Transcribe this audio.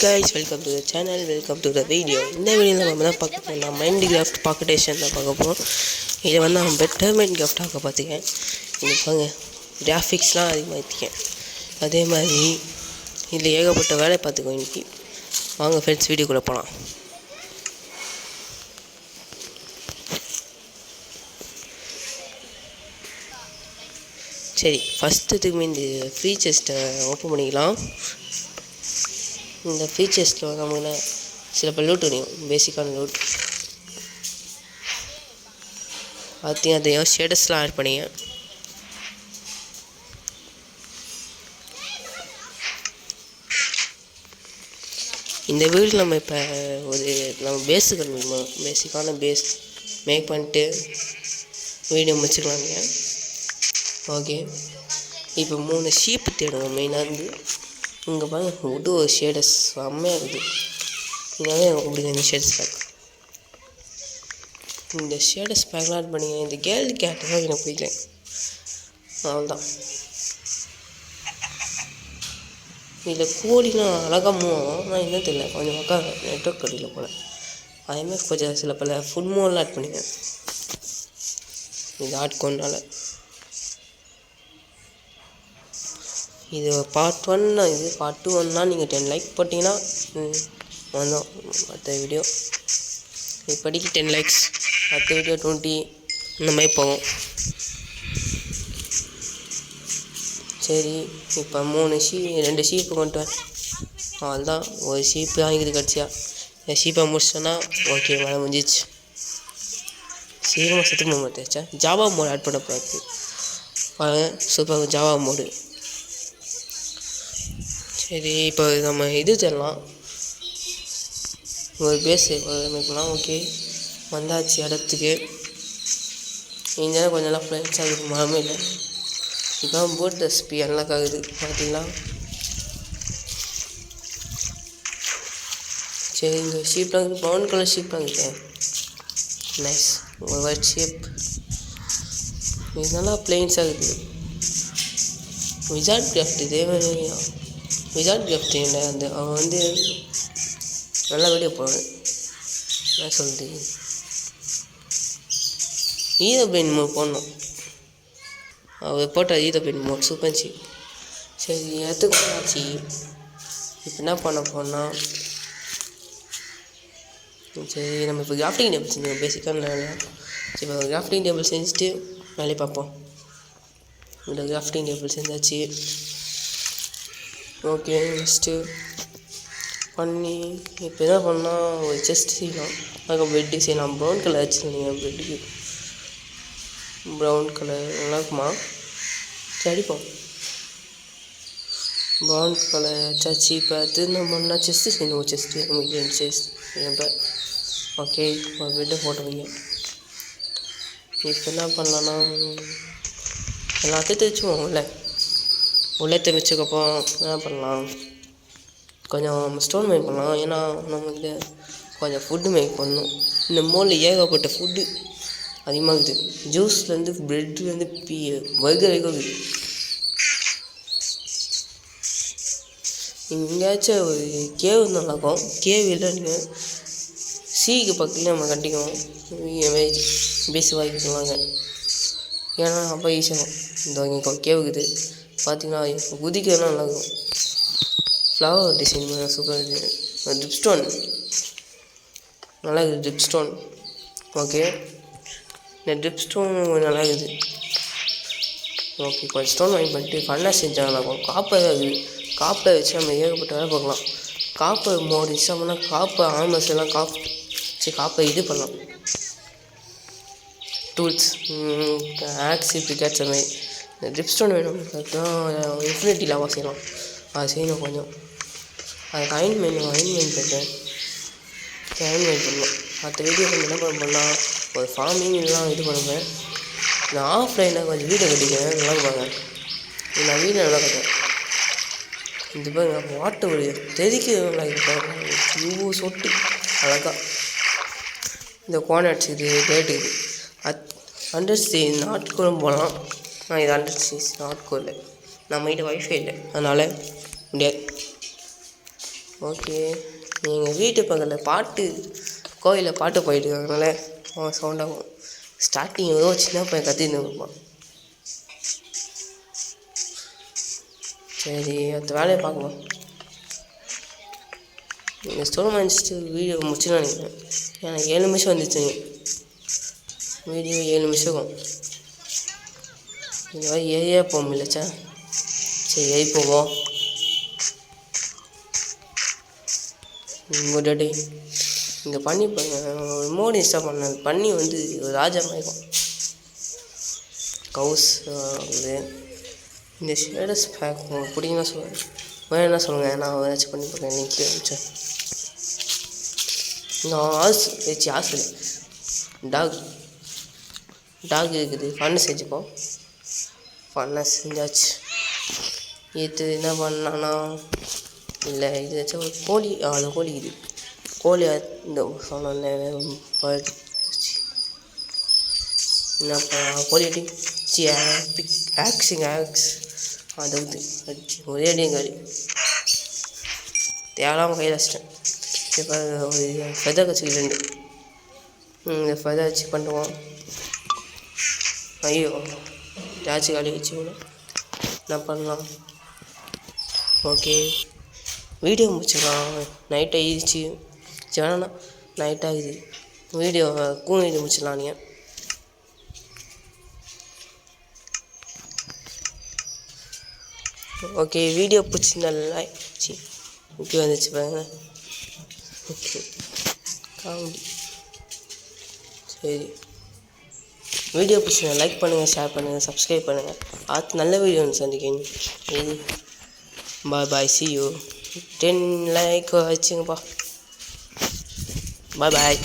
guys, welcome to the channel, welcome to the video. இந்த வீடியோவில் நம்ம தான் பார்க்க போகிறோம் மைண்ட் கிராஃப்ட் பாக்கெட் எடிஷன் தான் பார்க்க போகிறோம். இதை வந்து நான் பெட்டர்மெண்ட் கிராஃப்டாக பார்த்துக்கேன். இது பாருங்க, கிராஃபிக்ஸ்லாம் அதிகமாகிருக்கேன். அதே மாதிரி இதில் ஏகப்பட்ட வேலை பார்த்துக்கோ. இன்றைக்கி வாங்க ஃப்ரெண்ட்ஸ் வீடியோக்குள்ளே போகலாம். சரி, ஃபஸ்ட்டு எதுக்குமே இந்த ஃப்ரீ செஸ்ட்டை ஓப்பன் பண்ணிக்கலாம். இந்த ஃப்ரீ செஸ்ட்டில் நமக்கு சில பேர் லூட் கிடைக்கும், பேசிக்கான லூட். அதையும் ஷேடஸ்லாம் ஆட் பண்ணிங்க. இந்த வீடு நம்ம இப்போ நம்ம பேஸுக்கு பேசிக்கான பேஸ் மேக் பண்ணிட்டு வீடியோ முடிச்சுக்கலாங்க. ஓகே, இப்போ 3 ஷீப்பு தேடுவோம். மெயினாக இருந்து இங்கே பாருங்க, ஒரு ஷேடஸ் செம்மையாக இருக்குது. இதனால எனக்கு பிடிக்கும் இந்த ஷேடஸ் பேக். இந்த ஷேடஸ் பேக்லாம் ஆட் பண்ணிங்க. இந்த கேர்ள் கேட்டு தான் எனக்கு பிடிக்கல. அவ்வளோதான். இதில் கோழிலாம் அழகாக மூவும். ஆனால் என்ன தெரியல, கொஞ்சம் மக்கள் நெட்ஒர்க் கடையில் போல். அதேமாதிரி கொஞ்சம் சில பல ஃபுட் மோல்லாம் ஆட் பண்ணிங்க. இது ஆட் கொண்டால இது பார்ட் 1, இது பார்ட் 2 வந்தால் நீங்கள் 10 லைக் போட்டிங்கன்னா வந்தோம் அடுத்த வீடியோ. இப்போதைக்கு 10 லைக்ஸ், அடுத்த வீடியோ 20 இந்த மாதிரி போகும். சரி, இப்போ 2 ஷீப்பு கொண்டு வரேன். அதுதான் ஒரு ஷீப்பு வாங்கிது கட்சியா. இந்த ஷீப்பை முடிச்சோன்னா ஓகே, வேலை முடிஞ்சிச்சு. சீக்கிரமாக செத்து போக மாட்டேச்சா. ஜாவா மோடு ஆட் பண்ண பார்த்து பாருங்கள், சூப்பர் ஜாவா மோடு. சரி, இப்போ நம்ம இது தரலாம், ஒரு பேஸு அமைக்கலாம். ஓகே, வந்தாச்சு இடத்துக்கு. இந்த கொஞ்சம் நல்லா ஃப்ரெண்ட்ஸ் ஆகுது, மரமே இல்லை. இப்போ போட் ரெசிபி அன்லாக் ஆகுது பார்த்தீங்களா. சரி, இந்த ஷீப்லாம் இருக்குது, ப்ரௌன் கலர் ஷீப்லாம் இருக்குது. நைஸ், ஒரு ஒயிட் ஷீப். இது நல்லா பிளெயின்ஸாக இருக்குது. விசார்ட் கிராஃப்ட் இதே மாதிரி விசார்ட் கிராஃப்ட் இல்லை, அவன் வந்து நல்லா வீடியோ போடுவேன். என்ன சொல்லிட்டு ஈரோ பெயின் மோட் போடணும். அவர் போட்ட ஈரோ பெயின் மோட் சூப்பர்ச்சி. சரி, இடத்துக்கு ஆச்சு. இப்போ என்ன பண்ண போனால், சரி நம்ம இப்போ கிராஃப்டிங் டேபிள் செஞ்சோம். பேசிக்கான வேலையா. சரி, இப்போ கிராஃப்டிங் டேபிள் செஞ்சுட்டு வேலையை பார்ப்போம். இந்த கிராஃப்டிங் டேபிள் செஞ்சாச்சு. ஓகே, நெக்ஸ்ட்டு பண்ணி இப்போ என்ன பண்ணால் ஒரு செஸ்ட் செய்யலாம். அதுக்கு பெட்டு செய்யலாம். ப்ரௌன் கலர் வச்சுருந்தீங்க பெட்டுக்கு. ப்ரௌன் கலர் நல்லா இருக்குமா? சரிப்போம், ப்ரௌன் கலர் வச்சாச்சு. இப்போ திரும்ப பண்ணால் செஸ்ட்டு செய்யணும். செஸ்ட்டு நமக்கு 2 செஸ்ட் இப்போ. ஓகே, ஒரு பெட்டை போட்டு வைங்க. இப்போ என்ன பண்ணலான்னா, எல்லாத்தையும் தைச்சுவோம். உள்ளே தைச்சதுக்கப்புறம் என்ன பண்ணலாம், கொஞ்சம் ஸ்டோன் மேக் பண்ணலாம். ஏன்னா நம்ம வந்து கொஞ்சம் ஃபுட்டு மேக் பண்ணணும். இந்த மோலில் ஏகப்பட்ட ஃபுட்டு அதிகமாக இருக்குது. ஜூஸ்லேருந்து ப்ரெட்லேருந்து பர்கர் வரைக்கும் இருக்குது. எங்கேயாச்சும் ஒரு கேவ் நல்லாயிருக்கும். கேவ் இல்லைன்னு சீக்கு பக்கத்துலேயே நம்ம கட்டிக்குவோம். பேசி வாங்கிக்கலாங்க. ஏன்னா அப்போ ஈஸியாகும். இந்த இங்கே கேவுக்குது பார்த்தீங்கன்னா, குதிக்கலாம் நல்லாயிருக்கும். ஃப்ளவர் டிசைன் சூப்பராக இருக்குது. ட்ரிப் ஸ்டோன் நல்லா இருக்குது. ட்ரிப் ஸ்டோன் ஓகே, இந்த ட்ரிப் ஸ்டோன் நல்லா இருக்குது. ஓகே, கொஞ்சம் ஸ்டோன் வாங்கி பண்ணிட்டு ஃபன்னாக செஞ்சால் நல்லாயிருக்கும். காப்பர் இருக்குது. காப்பை வச்சு நம்ம ஏகப்பட்ட வேலை பார்க்கலாம். காப்பர் மோடு இன்ஸ்டால் பண்ணால் காப்பை ஆல்மோஸ்ட் எல்லாம் காப்பை இது பண்ணலாம். டூல்ஸ் ஆக்ஸி பிகாட்ஸ் அந்த மாதிரி. இந்த ட்ரிப் ஸ்டோன் வேணும். அதுதான் இன்ஃபினிட்டி லாவா செய்யலாம். அது செய்யணும் கொஞ்சம். அதுக்கு அயன்மெண்ட் போயிட்டேன். அயன்மெண்ட் பண்ணலாம். மற்ற வீடியோ கொஞ்சம் என்ன பண்ணலாம், ஒரு ஃபார்மிங் எல்லாம் இது பண்ணுவேன். நான் ஆஃப்லைனில் கொஞ்சம் வீடை கட்டிக்கிறேன். நல்லா இருப்பாங்க. நான் வீடை நல்லா கட்டேன். இந்த பாருங்க, வாட்டர் ஒரு தெறிக்க நல்லா இருப்பாங்க. இவ்வளோ சொட்டு அழகாக. இந்த கோனட்ஸ் இது டேட்டு இது 100 நாட்கோளும் போகலாம். இது 100 நாட்கோல். நம்மகிட்ட வைஃபை இல்லை, அதனால் முடியாது. ஓகே, எங்கள் வீட்டு பக்கத்தில் பாட்டு கோயிலில் பாட்டு போயிட்டு இருக்காங்கனால சவுண்டாகும். ஸ்டார்டிங் ஏதோ சின்ன பையன் கத்தின்னு இருப்பான். சரி, அடுத்த வேலையை பார்க்கலாம். நீங்கள் ஸ்டோர் முடிச்சுட்டு வீடியோ முடிச்சுன்னு நினைக்கிறேன். ஏன்னா 7 நிமிஷம் வந்துச்சுங்க. வீடியோ 7 நிமிஷம். இந்த மாதிரி ஏரியா போக முடியலச்சா. சரி, ஏறி போவோம். டே இங்கே பண்ணி மோடி இன்ஸ்டால் பண்ணது பண்ணி வந்து ராஜா மாதிரி கவுஸ் இது. இந்த ஷேடஸ் பேக் உங்களுக்கு பிடிக்குன்னா சொல்லுங்கள், வேறு என்ன சொல்லுங்கள், நான் ஏதாச்சும் பண்ணி பார்க்குறேன். லிங்க் அனுப்பிச்சேன். நான் ஆசை டாக் இருக்குது. ஃபன்னு செஞ்சுப்போம். ஃபன்னாக செஞ்சாச்சு. இது என்ன பண்ணான்னா இல்லை, இது ஏதாச்சும் ஒரு கோழி. அது கோழி இது கோழி. இந்த சொன்ன என்ன கோழி ஆக்ஸ் அதை வந்து ஒரே அடியும் காலி. தேவையில்லாமல் கையில் வச்சிட்டேன். இப்போ ஒரு ஃபெதர் வச்சுக்கு 2 இந்த ஃபெதர் வச்சு பண்ணுவோம். ஐயோ, ஏதாச்சும் காலி வச்சுக்கணும். என்ன பண்ணலாம்? ஓகே, வீடியோ முடிச்சுக்கலாம். நைட் ஆகிடுச்சு. வேணா நைட் ஆகுது. வீடியோ வீடியோ முடிச்சிடலாம். நீங்கள் ஓகே, வீடியோ பிடிச்சிருந்தா ஓகே வந்துச்சு பாருங்க. Okay, comedy. சரி, வீடியோ பிடிச்சிருந்தா லைக் பண்ணுங்கள், ஷேர் பண்ணுங்கள், சப்ஸ்கிரைப் பண்ணுங்கள். அடுத்து நல்ல வீடியோ ஒன்று சந்திக்கணும். பாய், see you. 10 லைக் வச்சுங்கப்பா. பாய்.